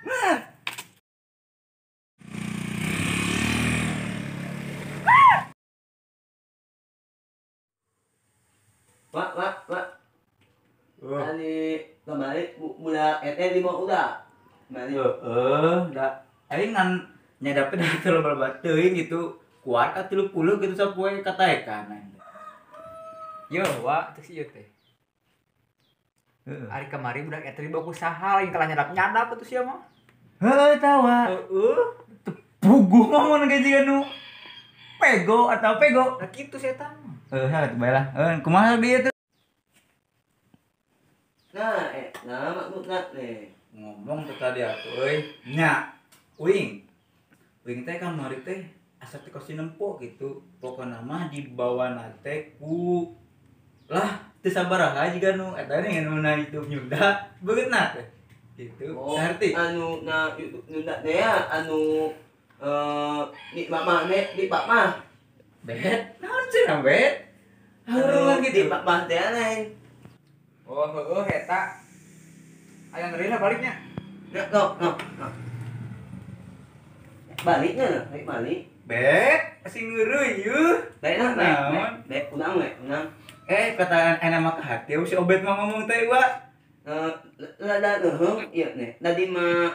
Mak. Ani kembali budak ete 5 udah. Mari. Da aing ngan nyadapin itu lo balbateuing gitu. Kuat ka 30 gitu sapoe kataekan. Yo, wa teu si ieu teh. Ari kamari budak eta dibawa ku saha yang kalah nyadap atuh sia mah. Heuh tawa. Puguh mah mun gajian nu pego atau pego. Nah kitu setan. Baiklah. Kumaha dia tuh? Nah, maksudna nih. Ngomong tuh tadi atuh euy. Nya, uing. Uing teh kan mari teh asa teh kosi nempo gitu. Pokona mah dibawana teh ku lah teu sabaraha jiga nu eta nu na itu nyunda beungeutna teh. Gitu. Ngerti? Anu na nyunda teh anu di mama di papa. Bet, naon cenah bet? Haruan gitu. Di papa teh lain. Oh, heueuh eta. Aya ngeurina baliknya. No. Baliknya, balik. Bet, asing ngeureun yeuh. Baiklah, baik. Unang. Kata enak mah hati si Obet mah ngomong teh wa. Lada leuheung ieu nih. Tadi mah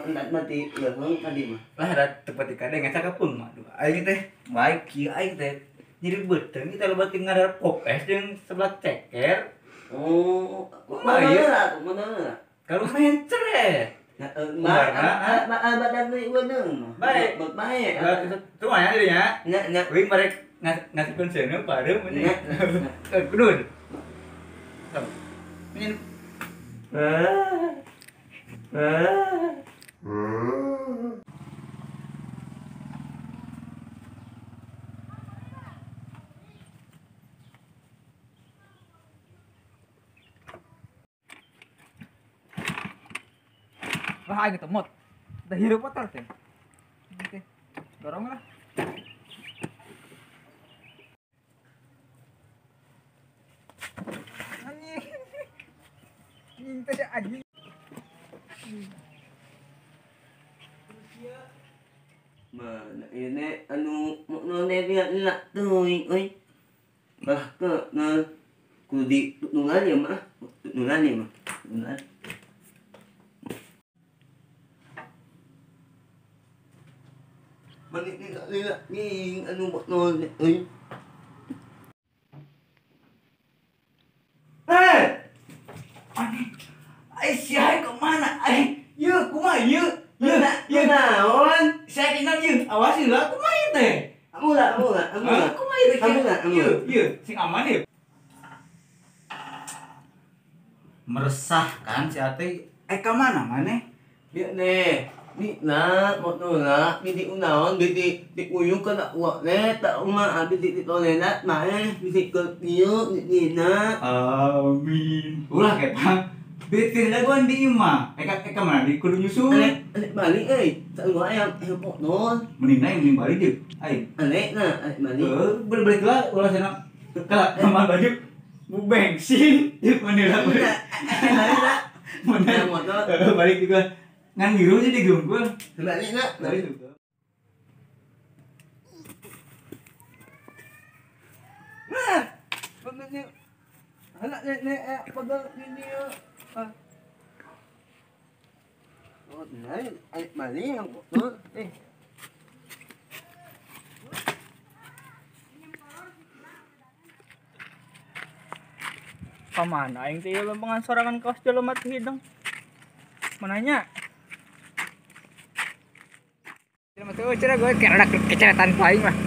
endat mati leuheung tadi mah. Lah da tepati kade ngaca kapung mah. Aing teh baik kieu aing teh. Jadi beuteung kita loba teu ngadar popes jeung sebelah ceker. Oh, mana? Kalau mencer Badan deui beunang. Baik. Baik. Tuh aya deui nya. Nya. Wing barek ngasihkeun seuneu pareum ini. Kudun. Ini. Lah aing teh mot. Da hirup motor teh. Oke. Dorong lah. Anjing. Anjing teh anjing. Mana ini anu none dia nak tuing euy. Bah ke na kudi nungan ya mah. Nungan. Manit ni anu none euy. Ai siai ke mana? Yeuh kumaha yeuh? Yeuh naon? Saya tinggal yeuh. Awas heula kumaha ieu teh? Amula. Kumaha ieu teh? Yeuh, sing aman yeuh. Meresahkan si ate. Ka mana maneh? Dia nih. Ni na motorna di unaon di uyung kana uak ne tak uma abi di toilet mah bisi ke dieu di na. Amin. Ulah ketang. Bikin laguan di imah. Eka mana di kudu nyusul. Ane balik euy. Tak gua aya potnon. Mending balik deui. Ai. Ane balik. Balik lah ulah cenah. Kamar baju bu bensin. Ieu manila. Mana motor balik juga. Ngan biru jadi geumpul. Balik na. Nah, pemene anak nenek pegang ini ya. Oh, nah, air mali yang betul. Pamana aing teh lempengan sorangan kaos jelema teh hidung. Mananya? Jelema teh cenah gue kira ada keceretan paing mah.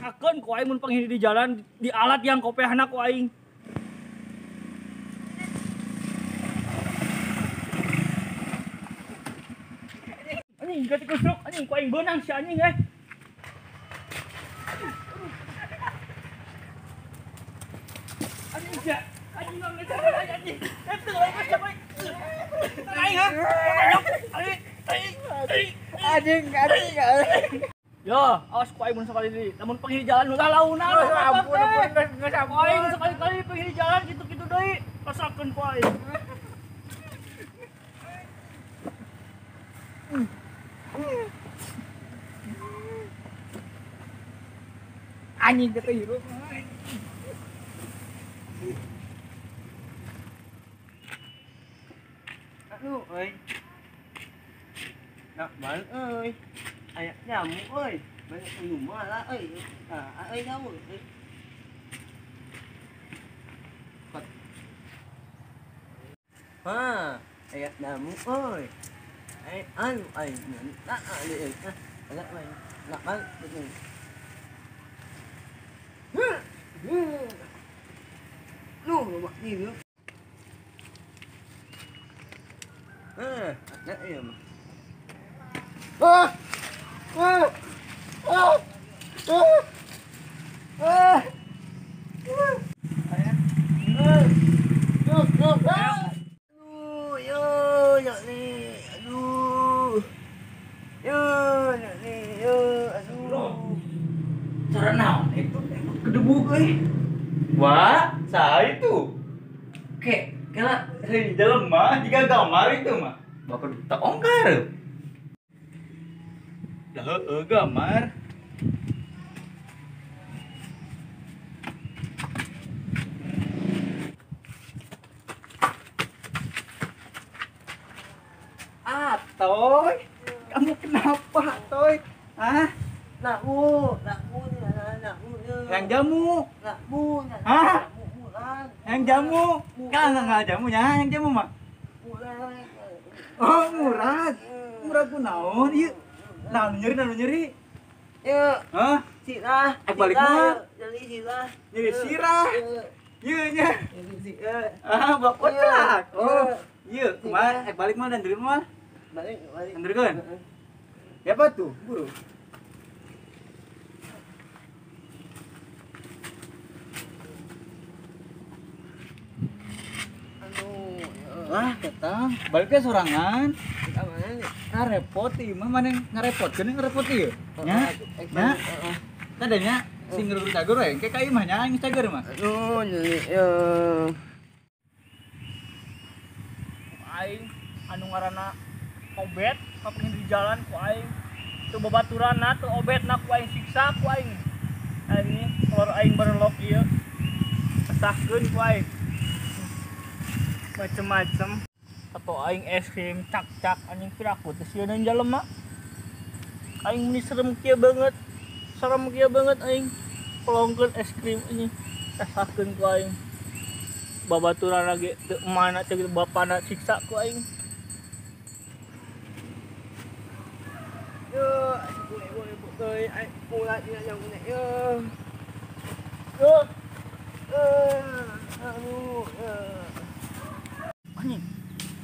Akeun ku aing mun panghini di jalan di alat yang kopehna ku aing. Anjing gati kusuk anjing ku aing beunang si anjing Anjing sia anjing mah geus anjing. Eta lagi siapa? Aing ha. Anjing. Yo, awas ku aing mun sekali deui. Lamun penghiri jalan ulah launan. Ampun, geus ampun. Aing sekali-kali penghiri jalan kitu-kitu deui. Rasakeun ku aing. Anjing teh hirup. Aduh, ơi. Nak bạn ơi. Ai nyamuk ơi. Banyak rumah lah ơi. Ơi nyamuk. Ayat nyamuk ơi. Ai anu ai nak dia. Nak main. Nak main betul. Lu mak ni lu. Nak ya. Cara naon itu kedebuk euy. Wah, saha itu? Kela di dalam mah jika gambar itu mah. Bakal tak ongkar. Dah gambar. Toy. Kamu kenapa, Toy? Hah? Nakmu. Yang jamu. Nakmu. Hah? Yang jamu. Kan enggak jamunya, yang jamu mah. Oh, murad. Murad ku naon ieu? Naon nyeri? Ya, Hah? sirah. Balik mah. Jadi sirah. Nyeri sirah. Ieu nya. Jadi sirah. Bapak celak. Oh, ieu kumaha balik mah dan diri mah. Balik. Andreun. Ya apa tuh? Buru. Wah, ketang. Baliknya sorangan. Kita mana nih? Ngarepot ieu mah mana ngarepotkeun ngarepot ieu. Nya. Nya. Tadanya sing ngeureut cager we, engke ka ieu mah nya geus cager mah. Aduh, jadi ya. Aing anu ngaranna obet kapengin di jalan ku aing. Teu babaturanna teu obetna ku aing siksa ku aing. Ini keluar aing berlok ieu. Pesahkeun ku aing. Macem-macem atau aing es krim cak-cak anjing piraku teh sieun jelema. Aing meni serem kieu banget aing. Pelongkeun es krim anjing. Pesahkeun ku aing. Babaturan lagi teu mana teh bapana siksa ku aing. Yo, boleh betul. Ai pulang dia yang ini. Yo. Aduh.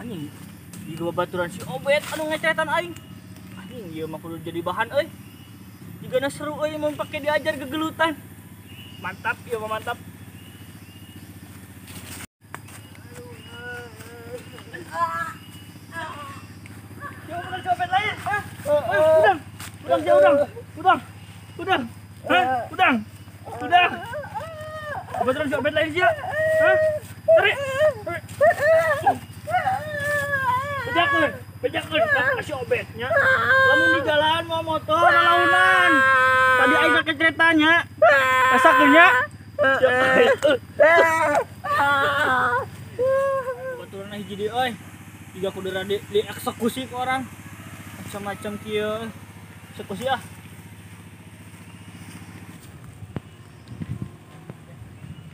Anjing di babaturan si obet anu ngecetan aing. Anjing ieu mah kudu jadi bahan euy. Jigana seru euy mun pake diajar gegelutan. Mantap ieu mah mantap. Coba copet lain. Udang. Babaturan si obet lain sia. Tarik. Bejakeun ka si obetnya. Lamun di jalan mau motor lalaunan. Tadi aing ke ceritanya. Rasakeun nya. Baturan hiji deui euy. Jiga kudu dieksekusi ke orang. Macam-macam kieu. Eksekusi ah.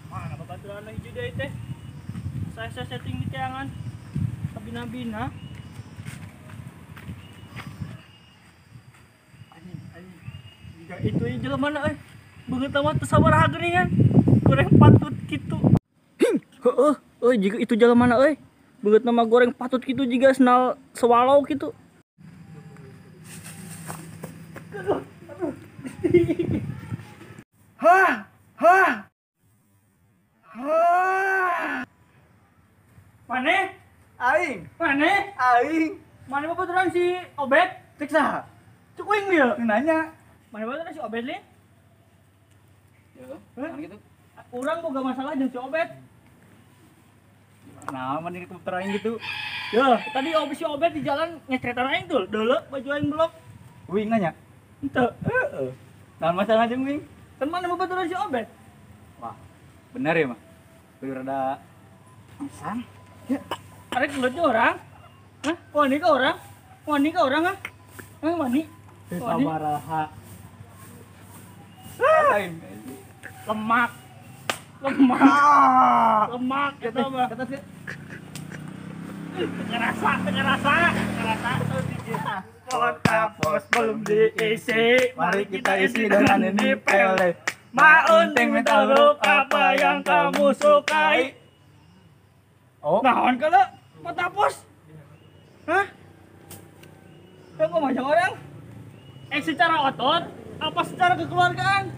Mana babaturan hiji deui teh? Saya setting di tiangan. Bina-bina. Anjing. Itu jelema mana euy? Beungeut mah teu sabaraha geuningan. Goreng patut kitu. Heueuh, euy jiga itu jelema mana euy? Beungeut nama goreng patut kitu jiga senal sewalau kitu. Hah. Mane? Aing. Mane? Aing. Mane babaturan si obet? Cek saha? Cuk uing dia. Nanya. Mana bener si Obed Lin? Ya, kan gitu. Urang boga masalah jeung si Obed. Nah, mending komputer aing gitu. Ya, tadi si Obed di jalan ngeceritain aing tuh, deuleu baju aing blok. Wing nanya. Henteu. Heeh. Naon masalah jeung Wing? Kan mana betul si Obed? Wah, bener ya, mah. Kudu rada pisang. Ya, arek geuleunya orang. Hah? Wani ka orang? Wani ka orang, ah? Hah, wani? Wani? Sabaraha. Lain. Lemak. Lemak. Lemak eta mah. Kata sih. Ngerasa tuh di kita. Kota pos belum diisi. Mari kita isi dengan ini pele. Maunting minta huruf apa yang kamu sukai. Oh, Naon kalau kota pos? Hah? Yang ngomong orang? Secara otot apa secara kekeluargaan?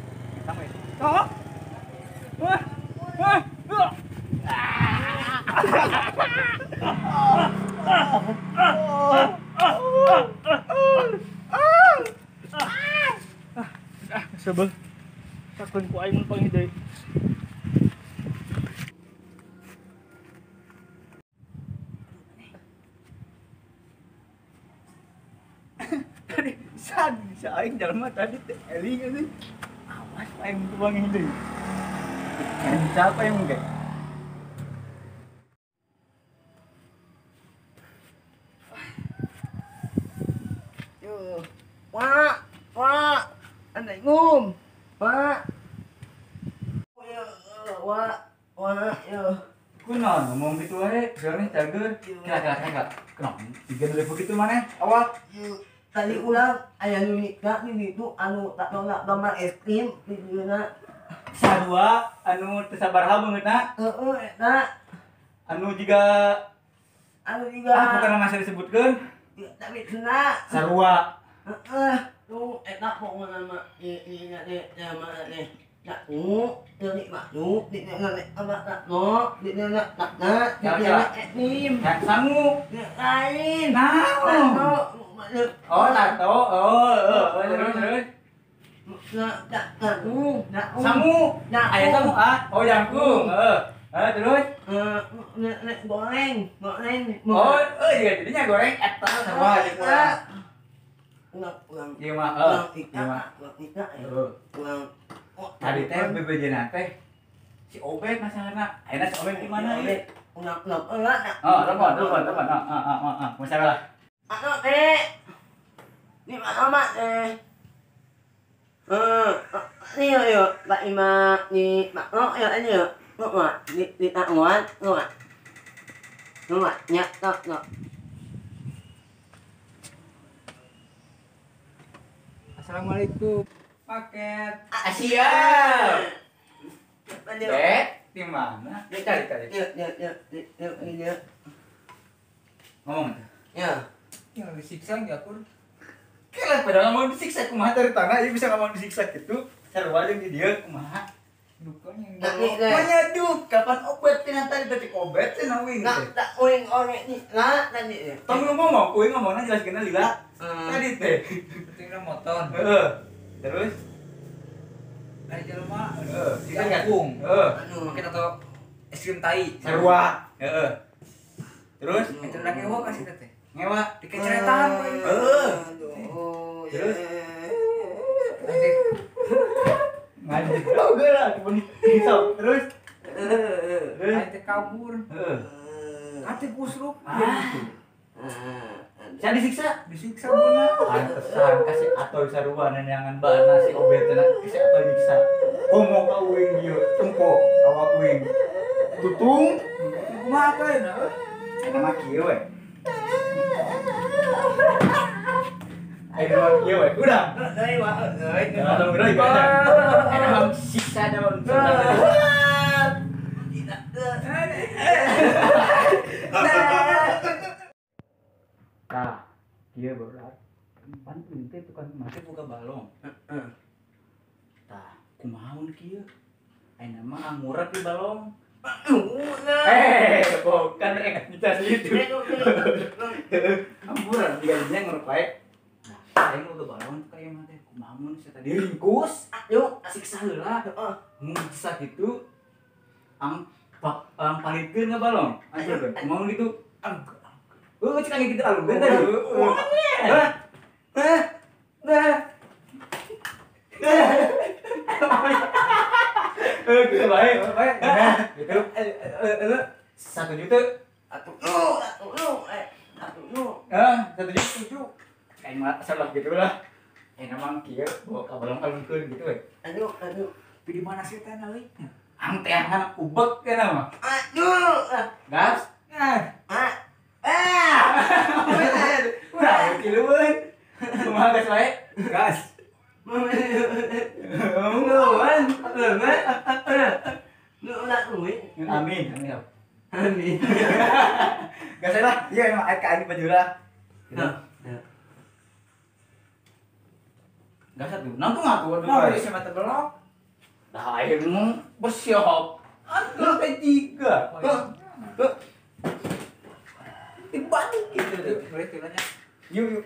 sama itu. Oh? Wah, wah, wah. Sebel. Takun ku aing mun panghideu. Tadi sad si aing jalma tadi teh eling ini. Awas aing tuang ini. Siapa yang enggak? Yo, Wak, anda ngum, Wak. Yo, Wak, yo. Kunaon ngomong gitu wae, biarnya jaga. Kira-kira kenapa? Tiga dari begitu mana? Awak. Yo, tadi ulang aya nu nikah di ditu anu tak nolak gambar es krim di dieuna. Sarua anu teu sabaraha beungeutna. Heeh, eta Anu juga anu juga. bukan nama saya disebutkeun. Tapi kena. Sarua. Heeh, tuh eta pokona mah ieu nya mana teh. Ya, ini maju, di nenek abah takno, di nenek takna, di nenek etnim, Yang sangu. lain. Naon? Oh, tato. Terus. Sangu. Aya sangu ah. Oh, jangkung. Terus. Nek goreng. Oh, juga jadinya goreng eta sarua di kurang. Ulang. Ieu mah Ulang Ulang. ika. Ulang. Tadi teh bebejeuna teh si Obed masalahna. Ayeuna si Obed di mana ieu? Ulang eulah. Oh, telepon. Masalah. Ano teh? Di mana mak teh? Ini yo, Pak Ima ni Pak Nok ya ini yo. Nok di takmuan, Nok. Nyak Nok. Assalamualaikum. Paket. Siap. Panjang. Bek, di mana? Cari. Ya. Ngomong tuh. Ya. Yang disiksa enggak kur? Kalian pada ngomong disiksa kumaha dari tanah, ieu bisa ngomong disiksa gitu. Sarua jeung di dieu kumaha? Dukanya yang Manyaduk, kapan Obed tina tadi tadi Obed cenah wing. Tak uing orang ni. Tadi. Tong ngomong, kuing ngomongna jelaskeun lila. Tadi teh. pentingnya motor. Terus Ai jelema. Kita gabung. Paket atau es krim tai. Sarua. Terus Itu lagi wo kasih teh. ngewa Dikeceretan poe. Terus? Nanti ngajak tau gak lah pisau. Terus nanti kabur. Ati kusruk. Saya disiksa. Disiksa beuna. Pantesan kasih atau sarua nenyangan bana si Obed teh kasih atau nyiksa. Komo ka uing ieu, tempo awak uing. Tutung. Kumaha kae na? Ada mah kieu we. Ayo mah kieu we. Udah. Kalau udah ibadah. Ada mah siksa daun. Nah, dia berat. Pan teh tukang mate buka balong. Tah, kumaha kieu? Ayeuna mah angurat di balong. Bukan kita itu. Amburan digadinya ngurut bae. Nah, aing udah balon kayak mah teh kumaha lamun saya tadi ringkus Yuk. siksa heula Heeh. mun siksa gitu ang palikeun ngabalong aja gue mau gitu cek angin gitu alun tadi baik gitu 1 juta 1 juta kayak masalah gitu lah emang kia bawa kabalong alunkeun gitu Aduh. tapi di mana sih teh euy ang teh anak ubek kana mah Aduh. gas udah kiluan kumaha gas wae gas amin Amin. gas lah iya emang air kain bajura gas tuh nangtung aku aduh isi mata belok dah air mu bersiap aduh ketiga dibalik gitu boleh tilanya yuk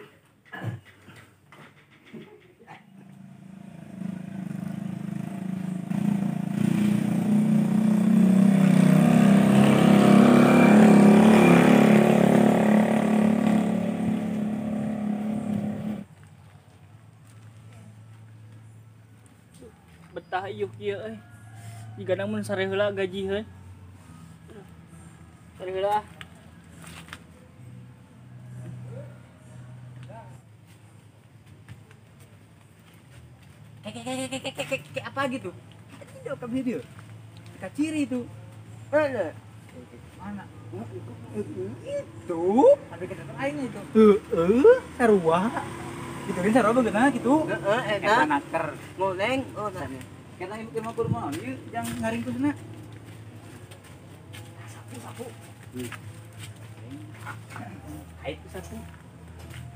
betah ieu kieu euy. Jigana mun sare heula gaji heuh. Sare heula. Kayak apa gitu? Tidak ke video. Dekat ciri itu. Mana? Mana? Itu. Ada kita lainnya itu. Sarua. Gitu kan sarua begeuna gitu. Eta naker. Ngoleng. Oh, tadi. Kita ilmu ilmu kurma. Ieu yang ngaringkusna. Sapu. Ayo sapu.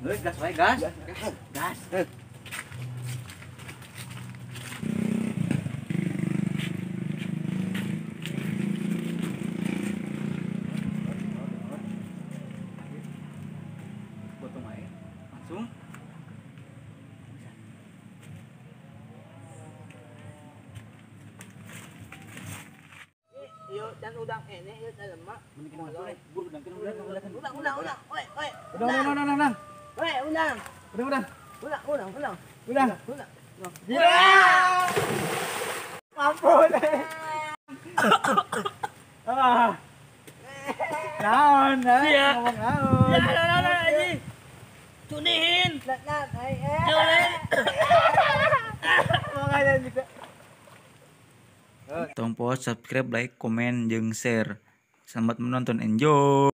Geus gas wae gas. Gas. Potong aja langsung. Yuk, dan udang ini yuk dalam mak. Udang. Oi. Udang. Oi, udang. Udang. Udang. Ampun. Naon, Iya. ngomong naon. Ya anjing. Tunihin. Tunihin. Makanya juga. Tolong subscribe, like, komen, jeung share. Selamat menonton, enjoy.